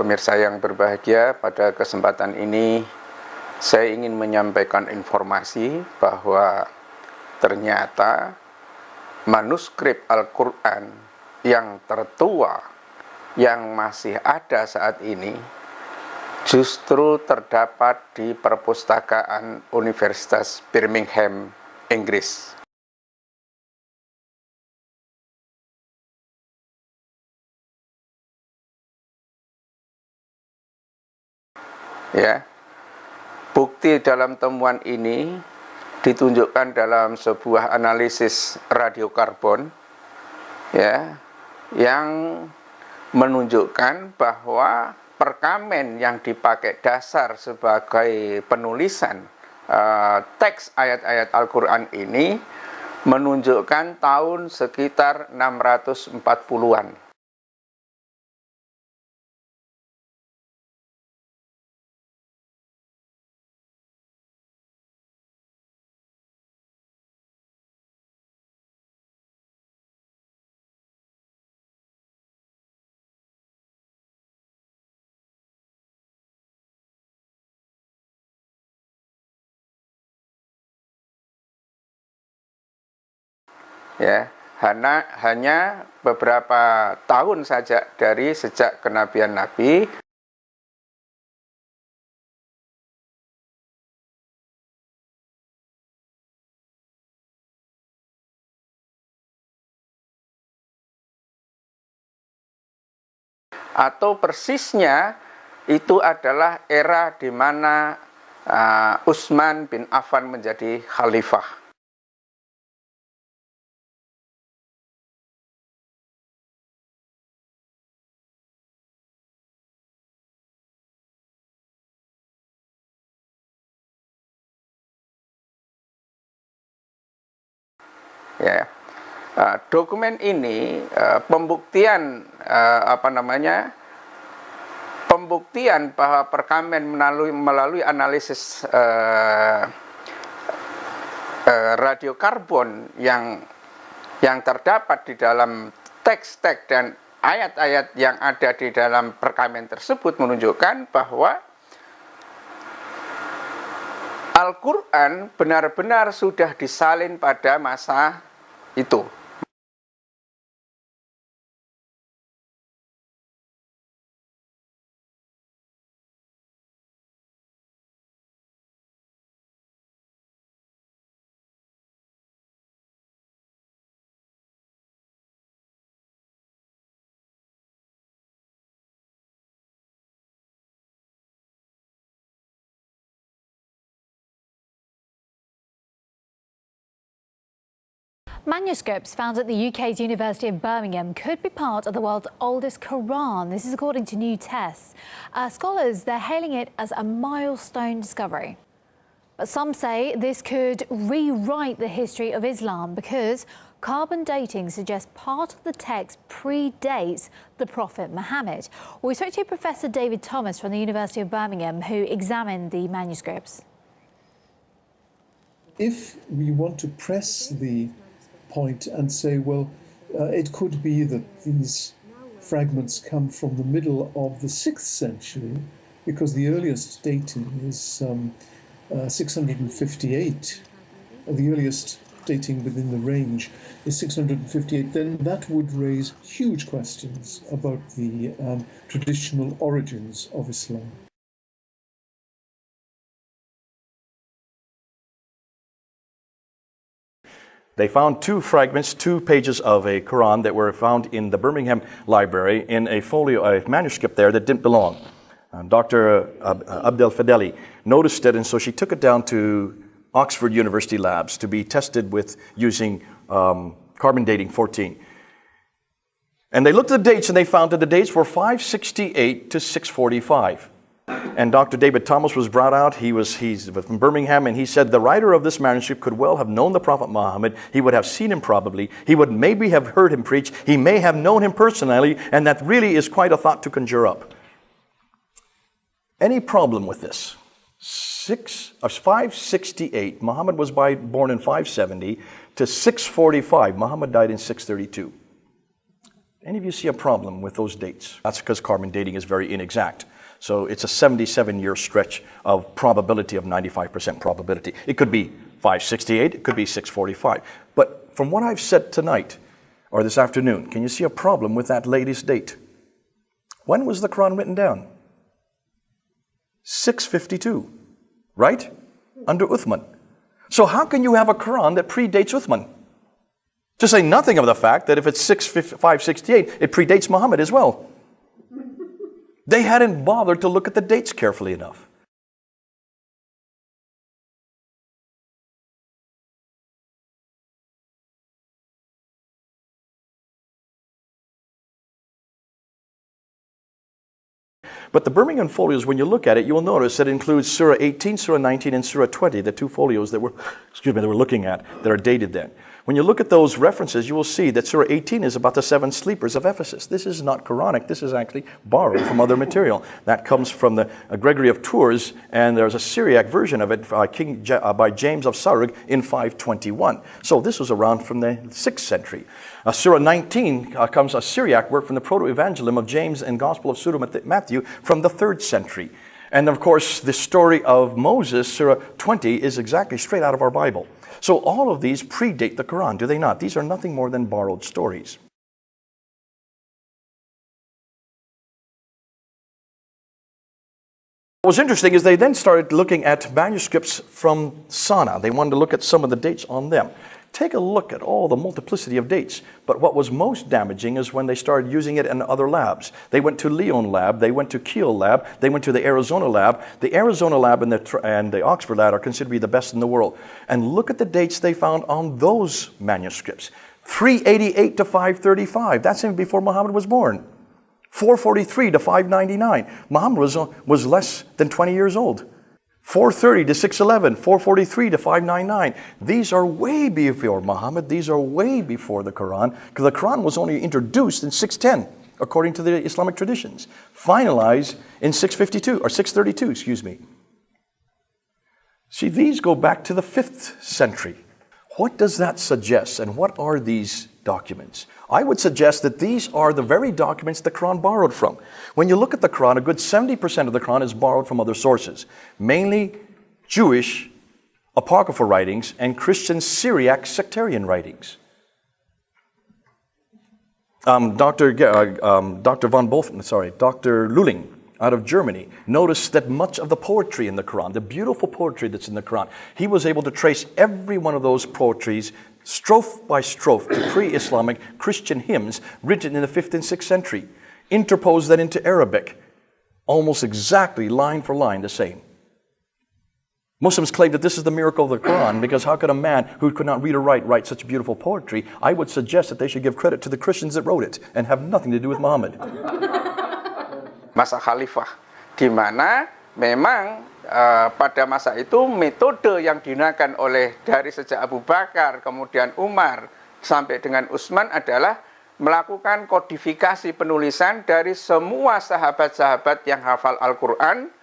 Pemirsa yang berbahagia, pada kesempatan ini saya ingin menyampaikan informasi bahwa ternyata manuskrip Al-Qur'an yang tertua yang masih ada saat ini justru terdapat di perpustakaan Universitas Birmingham, Inggris. Ya, bukti dalam temuan ini ditunjukkan dalam sebuah analisis radiokarbon, ya, yang menunjukkan bahwa perkamen yang dipakai dasar sebagai penulisan teks ayat-ayat Al-Quran ini menunjukkan tahun sekitar 640-an. Ya, hanya beberapa tahun saja dari sejak kenabian Nabi, atau persisnya itu adalah era di mana Utsman bin Affan menjadi khalifah. Ya, dokumen ini pembuktian pembuktian bahwa perkamen melalui analisis radiokarbon yang terdapat di dalam teks-teks dan ayat-ayat yang ada di dalam perkamen tersebut menunjukkan bahwa Al-Quran benar-benar sudah disalin pada masa itu. Manuscripts found at the UK's University of Birmingham could be part of the world's oldest Qur'an. This is according to new tests. Scholars, they're hailing it as a milestone discovery. But some say this could rewrite the history of Islam because carbon dating suggests part of the text predates the Prophet Muhammad. Well, we spoke to Professor David Thomas from the University of Birmingham, who examined the manuscripts. If we want to press the point and say, well, it could be that these fragments come from the middle of the 6th century, because the earliest dating is 658. The earliest dating within the range is 658. Then that would raise huge questions about the traditional origins of Islam. They found two fragments, 2 pages of a Quran that were found in the Birmingham Library in a folio, a manuscript there that didn't belong. Dr. Abdel Fadeli noticed it, and so she took it down to Oxford University labs to be tested with using carbon dating 14. And they looked at the dates, and they found that the dates were 568 to 645. And Dr. David Thomas was brought out. He's from Birmingham, and he said the writer of this manuscript could well have known the Prophet Muhammad. He would have seen him probably. He would maybe have heard him preach. He may have known him personally, and that really is quite a thought to conjure up. Any problem with this? 568, Muhammad was born in 570, to 645, Muhammad died in 632. Any of you see a problem with those dates? That's because carbon dating is very inexact. So it's a 77-year stretch of probability of 95% probability. It could be 568, it could be 645. But from what I've said tonight, or this afternoon, can you see a problem with that latest date? When was the Quran written down? 652, right? Under Uthman. So how can you have a Quran that predates Uthman? To say nothing of the fact that if it's 568, it predates Muhammad as well. They hadn't bothered to look at the dates carefully enough. But the Birmingham folios, when you look at it, you will notice that it includes Surah 18, Surah 19, and Surah 20, the two folios that we're looking at that are dated then. When you look at those references, you will see that Surah 18 is about the 7 sleepers of Ephesus. This is not Quranic. This is actually borrowed from other material. That comes from the Gregory of Tours, and there's a Syriac version of it by James of Sarug in 521. So this was around from the 6th century. Surah 19 comes a Syriac work from the Proto-Evangelium of James and Gospel of Pseudo-Matthew from the 3rd century. And of course, the story of Moses, Surah 20, is exactly straight out of our Bible. So all of these predate the Quran, do they not? These are nothing more than borrowed stories. What was interesting is they then started looking at manuscripts from Sana. They wanted to look at some of the dates on them. Take a look at all the multiplicity of dates. But what was most damaging is when they started using it in other labs. They went to Lyon lab, they went to Kiel lab, they went to the Arizona lab. The Arizona lab and the Oxford lab are considered to be the best in the world. And look at the dates they found on those manuscripts. 388 to 535, that's even before Muhammad was born. 443 to 599, Muhammad was less than 20 years old. 430 to 611, 443 to 599. These are way before Muhammad. These are way before the Quran, because the Quran was only introduced in 610, according to the Islamic traditions. Finalized in 652, or 632, excuse me. See, these go back to the 5th century. What does that suggest, and what are these documents? I would suggest that these are the very documents the Quran borrowed from. When you look at the Quran, a good 70% of the Quran is borrowed from other sources, mainly Jewish apocryphal writings and Christian Syriac sectarian writings. Dr. Luling out of Germany noticed that much of the poetry in the Quran, the beautiful poetry that's in the Quran, he was able to trace every one of those poetries strophe by strophe to pre-Islamic Christian hymns written in the 5th and 6th century, interpose that into Arabic, almost exactly line for line the same. Muslims claim that this is the miracle of the Quran, because how could a man who could not read or write such beautiful poetry? I would suggest that they should give credit to the Christians that wrote it and have nothing to do with Muhammad. Masa khalifah, di mana memang pada masa itu metode yang digunakan oleh dari sejak Abu Bakar, kemudian Umar, sampai dengan Utsman adalah melakukan kodifikasi penulisan dari semua sahabat-sahabat yang hafal Al-Quran